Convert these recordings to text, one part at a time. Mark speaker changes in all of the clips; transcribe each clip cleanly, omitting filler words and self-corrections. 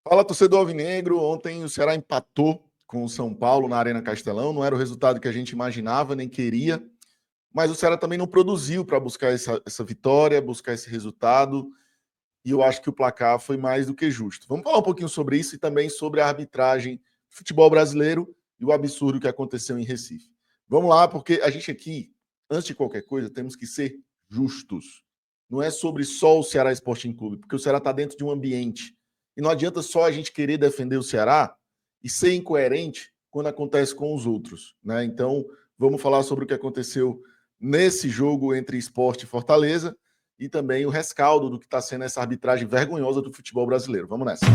Speaker 1: Fala, torcedor alvinegro. Ontem o Ceará empatou com o São Paulo na Arena Castelão. Não era o resultado que a gente imaginava, nem queria. Mas o Ceará também não produziu para buscar essa vitória, buscar esse resultado. E eu acho que o placar foi mais do que justo. Vamos falar um pouquinho sobre isso e também sobre a arbitragem do futebol brasileiro e o absurdo que aconteceu em Recife. Vamos lá, porque a gente aqui, antes de qualquer coisa, temos que ser justos. Não é sobre só o Ceará Sporting Clube, porque o Ceará está dentro de um ambiente. E não adianta só a gente querer defender o Ceará e ser incoerente quando acontece com os outros. Né? Então, vamos falar sobre o que aconteceu nesse jogo entre Sport e Fortaleza e também o rescaldo do que está sendo essa arbitragem vergonhosa do futebol brasileiro. Vamos nessa.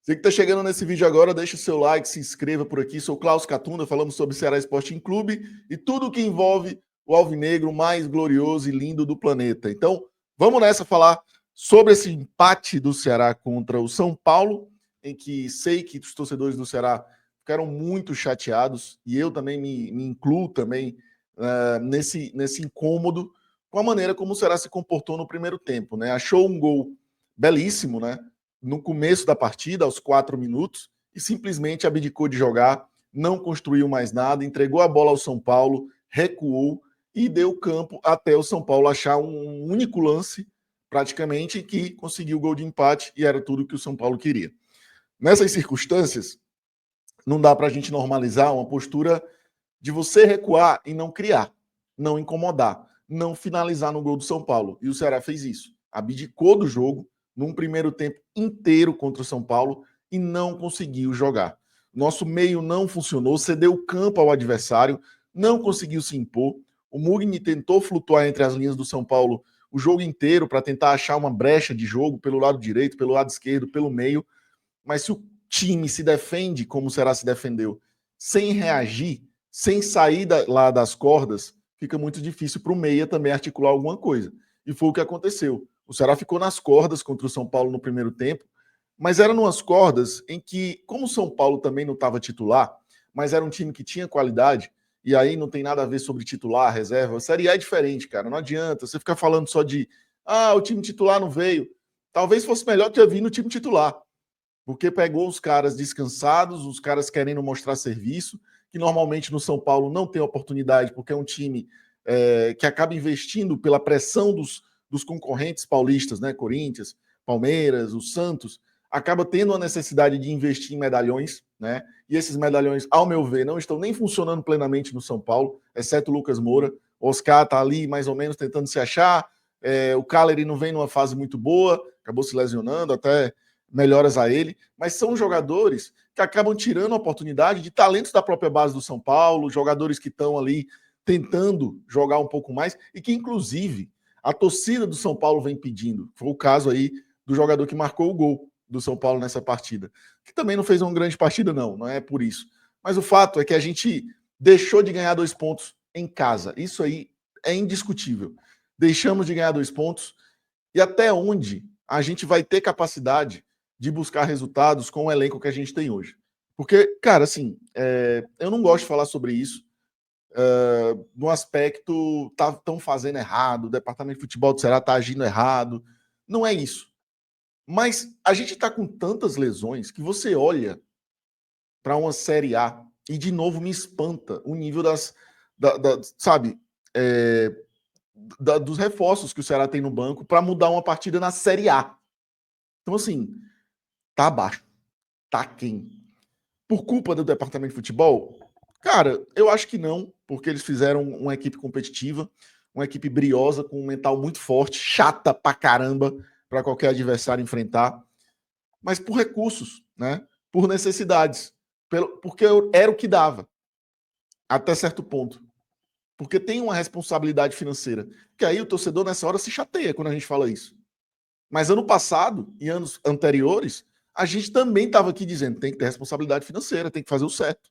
Speaker 1: Você que está chegando nesse vídeo agora, deixa o seu like, se inscreva por aqui. Sou Klaus Catunda, falamos sobre Ceará Sporting Clube e tudo que envolve o alvinegro mais glorioso e lindo do planeta. Então, vamos nessa falar sobre esse empate do Ceará contra o São Paulo, em que sei que os torcedores do Ceará ficaram muito chateados, e eu também me incluo também nesse incômodo com a maneira como o Ceará se comportou no primeiro tempo. Né? Achou um gol belíssimo, né? No começo da partida, aos 4 minutos, e simplesmente abdicou de jogar, não construiu mais nada, entregou a bola ao São Paulo, recuou e deu campo até o São Paulo achar um único lance, praticamente, que conseguiu o gol de empate e era tudo que o São Paulo queria. Nessas circunstâncias, não dá para a gente normalizar uma postura de você recuar e não criar, não incomodar, não finalizar no gol do São Paulo. E o Ceará fez isso. Abdicou do jogo num primeiro tempo inteiro contra o São Paulo e não conseguiu jogar. Nosso meio não funcionou, cedeu o campo ao adversário, não conseguiu se impor. O Mugni tentou flutuar entre as linhas do São Paulo o jogo inteiro para tentar achar uma brecha de jogo pelo lado direito, pelo lado esquerdo, pelo meio. Mas se o time se defende como o Ceará se defendeu, sem reagir, sem sair lá das cordas, fica muito difícil para o meia também articular alguma coisa. E foi o que aconteceu. O Ceará ficou nas cordas contra o São Paulo no primeiro tempo, mas eram umas cordas em que, como o São Paulo também não estava titular, mas era um time que tinha qualidade, e aí não tem nada a ver sobre titular, reserva. A Série A é diferente, cara. Não adianta você ficar falando só de o time titular não veio. Talvez fosse melhor ter vindo o time titular, porque pegou os caras descansados, os caras querendo mostrar serviço, que normalmente no São Paulo não tem oportunidade, porque é um time que acaba investindo pela pressão dos concorrentes paulistas, né? Corinthians, Palmeiras, o Santos, acaba tendo a necessidade de investir em medalhões, né? E esses medalhões, ao meu ver, não estão nem funcionando plenamente no São Paulo, exceto o Lucas Moura. O Oscar está ali mais ou menos tentando se achar, o Caleri não vem numa fase muito boa, acabou se lesionando, até melhoras a ele, mas são jogadores que acabam tirando a oportunidade de talentos da própria base do São Paulo, jogadores que estão ali tentando jogar um pouco mais e que, inclusive, a torcida do São Paulo vem pedindo. Foi o caso aí do jogador que marcou o gol do São Paulo nessa partida, que também não fez uma grande partida, não é por isso. Mas o fato é que a gente deixou de ganhar 2 pontos em casa. Isso aí é indiscutível. Deixamos de ganhar 2 pontos e até onde a gente vai ter capacidade de buscar resultados com o elenco que a gente tem hoje. Porque, cara, assim, eu não gosto de falar sobre isso no aspecto estão fazendo errado, o departamento de futebol do Ceará está agindo errado. Não é isso. Mas a gente está com tantas lesões que você olha para uma Série A e, de novo, me espanta o nível sabe, dos reforços que o Ceará tem no banco para mudar uma partida na Série A. Então, assim, tá abaixo, tá quem? Por culpa do departamento de futebol? Cara, eu acho que não, porque eles fizeram uma equipe competitiva, uma equipe briosa, com um mental muito forte, chata pra caramba para qualquer adversário enfrentar, mas por recursos, né? Por necessidades, porque era o que dava, até certo ponto. Porque tem uma responsabilidade financeira, que aí o torcedor nessa hora se chateia quando a gente fala isso. Mas ano passado e anos anteriores, a gente também estava aqui dizendo tem que ter responsabilidade financeira, tem que fazer o certo.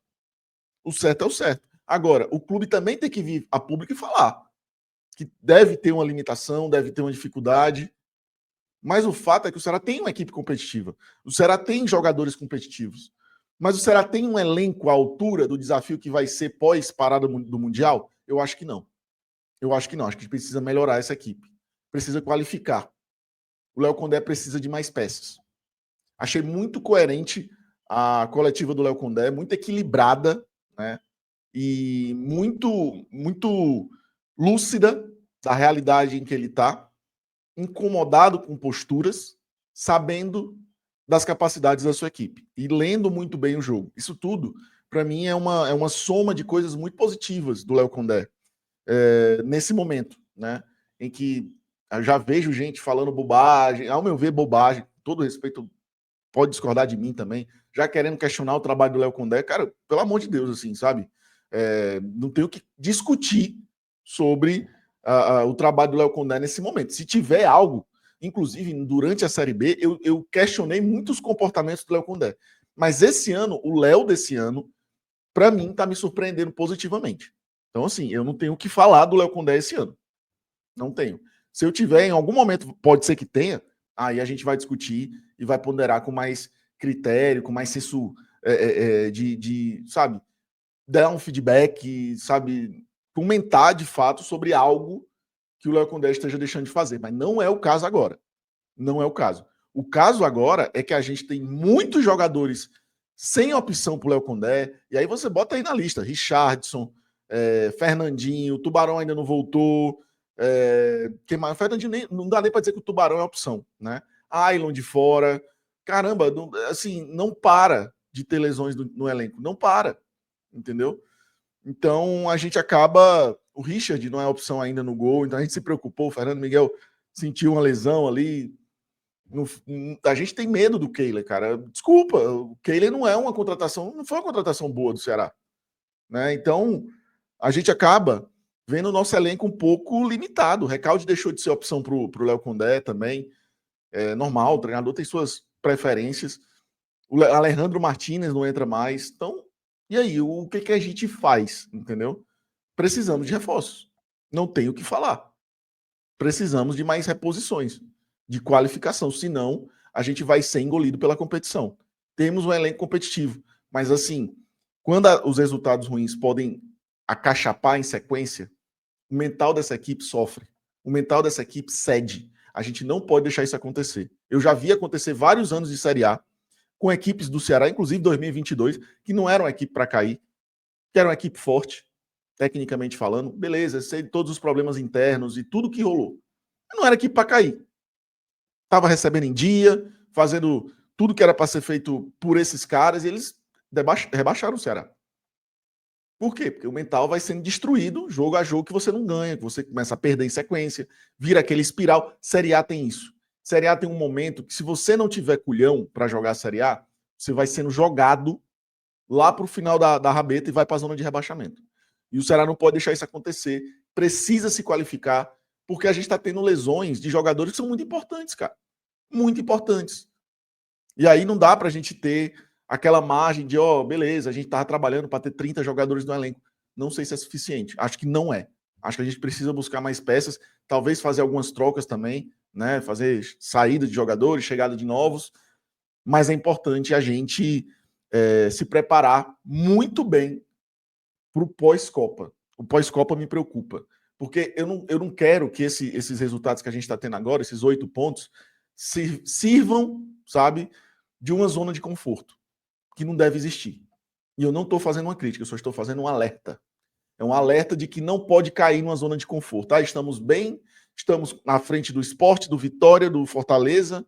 Speaker 1: O certo é o certo. Agora, o clube também tem que vir a público e falar que deve ter uma limitação, deve ter uma dificuldade, mas o fato é que o Ceará tem uma equipe competitiva. O Ceará tem jogadores competitivos. Mas o Ceará tem um elenco à altura do desafio que vai ser pós-parada do Mundial? Eu acho que não. Eu acho que não. Acho que precisa melhorar essa equipe. Precisa qualificar. o Léo Condé precisa de mais peças. Achei muito coerente a coletiva do Léo Condé, muito equilibrada, né? E muito lúcida da realidade em que ele está, incomodado com posturas, sabendo das capacidades da sua equipe e lendo muito bem o jogo. Isso tudo, para mim, é uma soma de coisas muito positivas do Léo Condé nesse momento, né? Em que eu já vejo gente falando bobagem, ao meu ver, bobagem, com todo respeito, pode discordar de mim também, já querendo questionar o trabalho do Léo Condé, cara, pelo amor de Deus, assim, sabe? Não tenho que discutir sobre o trabalho do Léo Condé nesse momento. Se tiver algo, inclusive durante a Série B, eu questionei muitos comportamentos do Léo Condé. Mas esse ano, o Léo desse ano, para mim, está me surpreendendo positivamente. Então, assim, eu não tenho o que falar do Léo Condé esse ano. Não tenho. Se eu tiver, em algum momento, pode ser que tenha, aí a gente vai discutir e vai ponderar com mais critério, com mais senso sabe, dar um feedback, sabe, comentar de fato sobre algo que o Léo Condé esteja deixando de fazer. Mas não é o caso agora. Não é o caso. O caso agora é que a gente tem muitos jogadores sem opção para o Léo Condé, e aí você bota aí na lista, Richardson, Fernandinho, o Tubarão ainda não voltou, quem mais? O Fernandinho não dá nem para dizer que o Tubarão é opção, né? Ailon de fora, caramba, não, assim, não para de ter lesões no elenco, não para, entendeu? Então a gente acaba, o Richard não é opção ainda no gol, então a gente se preocupou, o Fernando Miguel sentiu uma lesão ali, a gente tem medo do Kehler, cara. Desculpa, o Kehler não é uma contratação, não foi uma contratação boa do Ceará, né? Então a gente acaba vendo o nosso elenco um pouco limitado. O Recalde deixou de ser opção para o Léo Condé também. É normal, o treinador tem suas preferências. O Alejandro Martínez não entra mais. Então, e aí, o que a gente faz? Entendeu? Precisamos de reforços. Não tem o que falar. Precisamos de mais reposições, de qualificação. Senão, a gente vai ser engolido pela competição. Temos um elenco competitivo. Mas, assim, quando os resultados ruins podem acachapar em sequência, o mental dessa equipe sofre. O mental dessa equipe cede. A gente não pode deixar isso acontecer. Eu já vi acontecer vários anos de Série A com equipes do Ceará, inclusive 2022, que não eram uma equipe para cair, que era uma equipe forte, tecnicamente falando. Beleza, sei de todos os problemas internos e tudo que rolou. Mas não era equipe para cair. Estava recebendo em dia, fazendo tudo que era para ser feito por esses caras e eles rebaixaram o Ceará. Por quê? Porque o mental vai sendo destruído jogo a jogo que você não ganha, que você começa a perder em sequência, vira aquele espiral. Série A tem isso. Série A tem um momento que, se você não tiver culhão para jogar a Série A, você vai sendo jogado lá para o final da rabeta e vai para a zona de rebaixamento. E o Ceará não pode deixar isso acontecer. Precisa se qualificar, porque a gente está tendo lesões de jogadores que são muito importantes, cara. Muito importantes. E aí não dá para a gente ter aquela margem de, beleza, a gente estava trabalhando para ter 30 jogadores no elenco. Não sei se é suficiente. Acho que não é. Acho que a gente precisa buscar mais peças, talvez fazer algumas trocas também, né? Fazer saída de jogadores, chegada de novos. Mas é importante a gente se preparar muito bem para o pós-Copa. O pós-Copa me preocupa. Porque eu não quero que esses resultados que a gente está tendo agora, esses 8 pontos, sirvam, sabe, de uma zona de conforto que não deve existir. E eu não estou fazendo uma crítica, eu só estou fazendo um alerta. É um alerta de que não pode cair numa zona de conforto. Estamos bem, estamos na frente do Sport, do Vitória, do Fortaleza.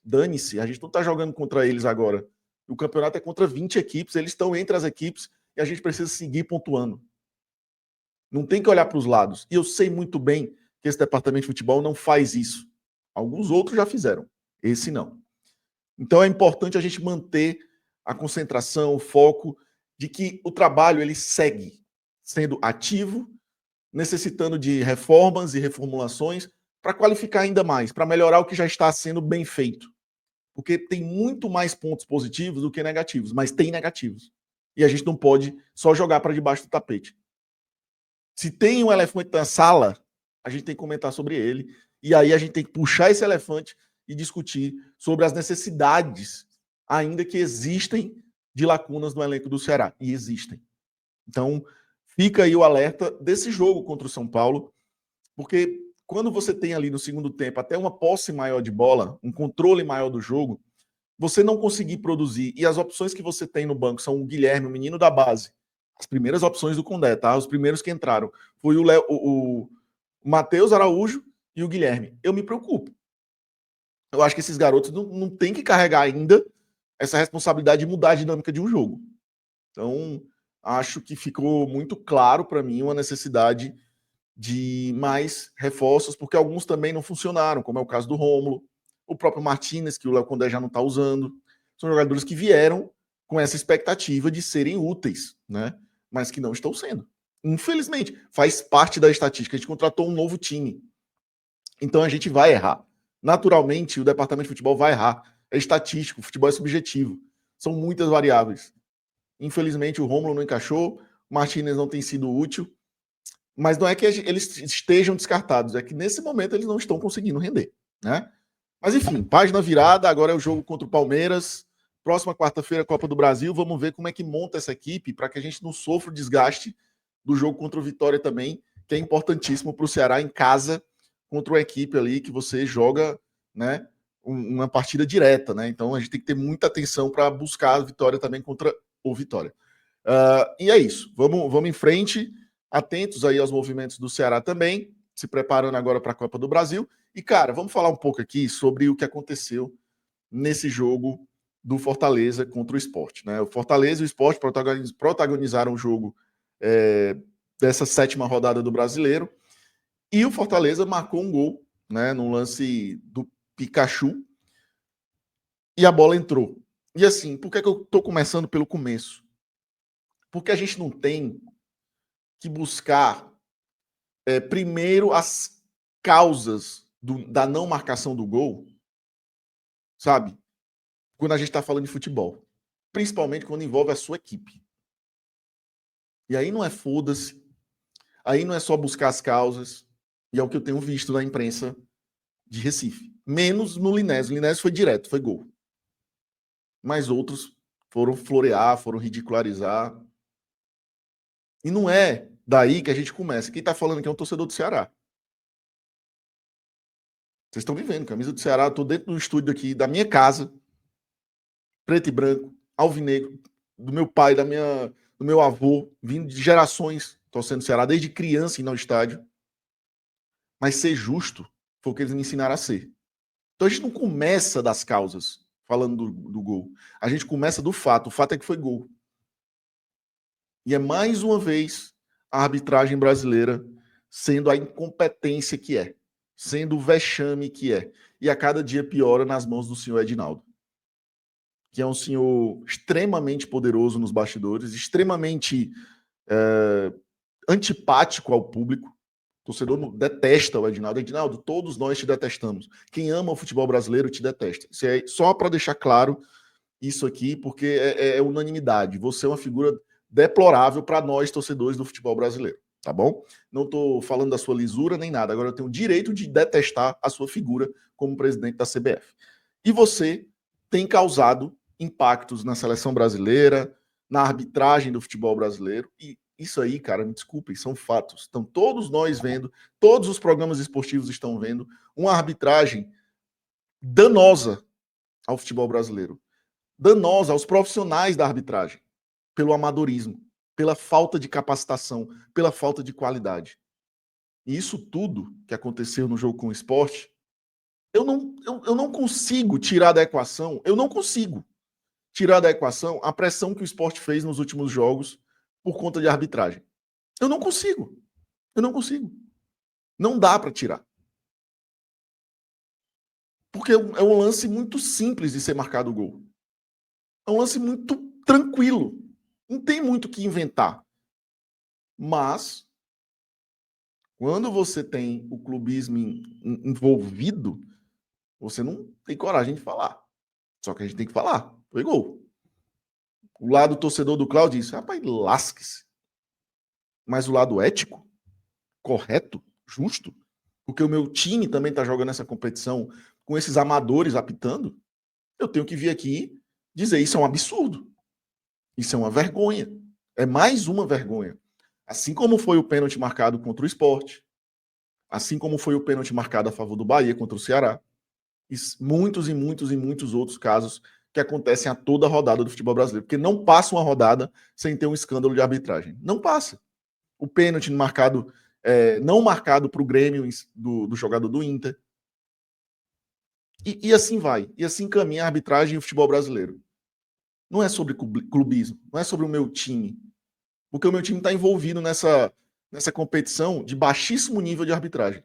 Speaker 1: Dane-se, a gente não está jogando contra eles agora. O campeonato é contra 20 equipes, eles estão entre as equipes e a gente precisa seguir pontuando. Não tem que olhar para os lados. E eu sei muito bem que esse departamento de futebol não faz isso. Alguns outros já fizeram, esse não. Então é importante a gente manter a concentração, o foco de que o trabalho ele segue sendo ativo, necessitando de reformas e reformulações para qualificar ainda mais, para melhorar o que já está sendo bem feito. Porque tem muito mais pontos positivos do que negativos, mas tem negativos. E a gente não pode só jogar para debaixo do tapete. Se tem um elefante na sala, a gente tem que comentar sobre ele. E aí a gente tem que puxar esse elefante e discutir sobre as necessidades ainda que existem de lacunas no elenco do Ceará. E existem. Então, fica aí o alerta desse jogo contra o São Paulo, porque quando você tem ali no segundo tempo até uma posse maior de bola, um controle maior do jogo, você não conseguir produzir, e as opções que você tem no banco são o Guilherme, o menino da base, as primeiras opções do Condé, tá? Os primeiros que entraram. Foi o Matheus Araújo e o Guilherme. Eu me preocupo. Eu acho que esses garotos não têm que carregar ainda essa responsabilidade de mudar a dinâmica de um jogo. Então, acho que ficou muito claro para mim uma necessidade de mais reforços, porque alguns também não funcionaram, como é o caso do Rômulo, o próprio Martinez, que o Léo Condé já não está usando. São jogadores que vieram com essa expectativa de serem úteis, né? Mas que não estão sendo. Infelizmente, faz parte da estatística. A gente contratou um novo time. Então a gente vai errar. Naturalmente, o departamento de futebol vai errar. É estatístico, o futebol é subjetivo. São muitas variáveis. Infelizmente, o Rômulo não encaixou, o Martinez não tem sido útil, mas não é que eles estejam descartados, é que nesse momento eles não estão conseguindo render, né? Mas enfim, página virada, agora é o jogo contra o Palmeiras, próxima quarta-feira, Copa do Brasil, vamos ver como é que monta essa equipe para que a gente não sofra o desgaste do jogo contra o Vitória também, que é importantíssimo para o Ceará em casa, contra uma equipe ali que você joga, né, uma partida direta, né? Então a gente tem que ter muita atenção para buscar a vitória também contra o Vitória. E é isso, vamos em frente, atentos aí aos movimentos do Ceará também, se preparando agora para a Copa do Brasil. E, cara, vamos falar um pouco aqui sobre o que aconteceu nesse jogo do Fortaleza contra o Sport, né? O Fortaleza e o Sport protagonizaram o jogo dessa 7ª rodada do Brasileiro, e o Fortaleza marcou um gol, né, num lance do Pikachu, e a bola entrou. E assim, por que eu estou começando pelo começo? Porque a gente não tem que buscar primeiro as causas da não marcação do gol, sabe? Quando a gente está falando de futebol. Principalmente quando envolve a sua equipe. E aí não é foda-se, aí não é só buscar as causas, e é o que eu tenho visto na imprensa de Recife. Menos no Linés. O Linés foi direto, foi gol. Mas outros foram florear, foram ridicularizar. E não é daí que a gente começa. Quem está falando aqui é um torcedor do Ceará. Vocês estão me vendo, camisa do Ceará, estou dentro do estúdio aqui, da minha casa, preto e branco, alvinegro, do meu pai, do meu avô, vindo de gerações torcendo o Ceará, desde criança ir ao estádio. Mas ser justo foi o que eles me ensinaram a ser. Então a gente não começa das causas, falando do gol. A gente começa do fato. O fato é que foi gol. E é mais uma vez a arbitragem brasileira sendo a incompetência que é, sendo o vexame que é. E a cada dia piora nas mãos do senhor Edinaldo, que é um senhor extremamente poderoso nos bastidores, extremamente antipático ao público. O torcedor detesta o Edinaldo. Edinaldo, todos nós te detestamos. Quem ama o futebol brasileiro te detesta. Isso é só para deixar claro isso aqui, porque é unanimidade. Você é uma figura deplorável para nós, torcedores do futebol brasileiro. Tá bom? Não estou falando da sua lisura nem nada. Agora eu tenho o direito de detestar a sua figura como presidente da CBF. E você tem causado impactos na seleção brasileira, na arbitragem do futebol brasileiro. E isso aí, cara, me desculpem, são fatos. Estão todos nós vendo, todos os programas esportivos estão vendo uma arbitragem danosa ao futebol brasileiro, danosa aos profissionais da arbitragem, pelo amadorismo, pela falta de capacitação, pela falta de qualidade. E isso tudo que aconteceu no jogo com o Sport, eu não consigo tirar da equação, eu não consigo tirar da equação a pressão que o Sport fez nos últimos jogos por conta de arbitragem. Eu não consigo. Eu não consigo. Não dá para tirar. Porque é um lance muito simples de ser marcado o gol. É um lance muito tranquilo. Não tem muito o que inventar. Mas, quando você tem o clubismo envolvido, você não tem coragem de falar. Só que a gente tem que falar. Foi gol. O lado torcedor do Cláudio disse, rapaz, lasque-se. Mas o lado ético, correto, justo, porque o meu time também está jogando essa competição com esses amadores apitando, eu tenho que vir aqui dizer isso é um absurdo. Isso é uma vergonha. É mais uma vergonha. Assim como foi o pênalti marcado contra o Sport, assim como foi o pênalti marcado a favor do Bahia contra o Ceará, e muitos outros casos que acontecem a toda rodada do futebol brasileiro, porque não passa uma rodada sem ter um escândalo de arbitragem. Não passa. O pênalti marcado, não marcado para o Grêmio do jogador do Inter. E assim vai. E assim caminha a arbitragem e o futebol brasileiro. Não é sobre clubismo, não é sobre o meu time. Porque o meu time está envolvido nessa competição de baixíssimo nível de arbitragem.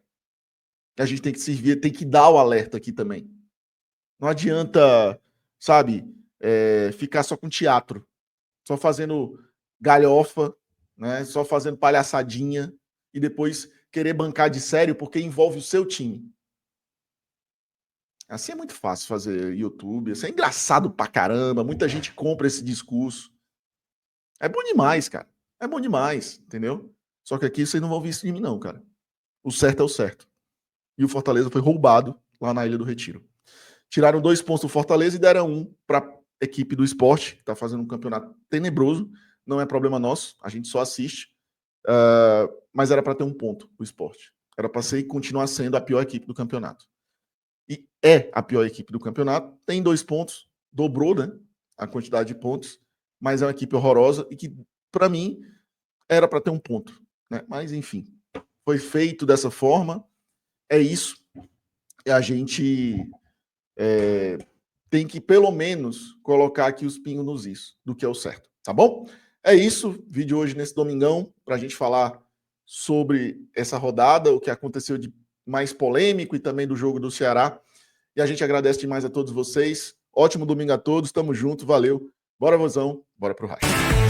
Speaker 1: A gente tem que servir, tem que dar o alerta aqui também. Não adianta, sabe, ficar só com teatro, só fazendo galhofa, né, só fazendo palhaçadinha e depois querer bancar de sério porque envolve o seu time. Assim é muito fácil fazer YouTube, assim é engraçado pra caramba, muita gente compra esse discurso. É bom demais, cara. É bom demais, entendeu? Só que aqui vocês não vão ouvir isso de mim não, cara. O certo é o certo. E o Fortaleza foi roubado lá na Ilha do Retiro. Tiraram 2 pontos do Fortaleza e deram 1 para a equipe do Sport, que está fazendo um campeonato tenebroso. Não é problema nosso, a gente só assiste. Mas era para ter 1 ponto o Sport. Era para ser e continuar sendo a pior equipe do campeonato. E é a pior equipe do campeonato. Tem 2 pontos, dobrou, né, a quantidade de pontos, mas é uma equipe horrorosa e que, para mim, era para ter 1 ponto. Né? Mas, enfim, foi feito dessa forma. É isso. E a gente tem que, pelo menos, colocar aqui os pingos nos is, do que é o certo. Tá bom? É isso. Vídeo hoje nesse domingão, para a gente falar sobre essa rodada, o que aconteceu de mais polêmico e também do jogo do Ceará. E a gente agradece demais a todos vocês. Ótimo domingo a todos. Tamo junto. Valeu. Bora, Vozão. Bora pro raio.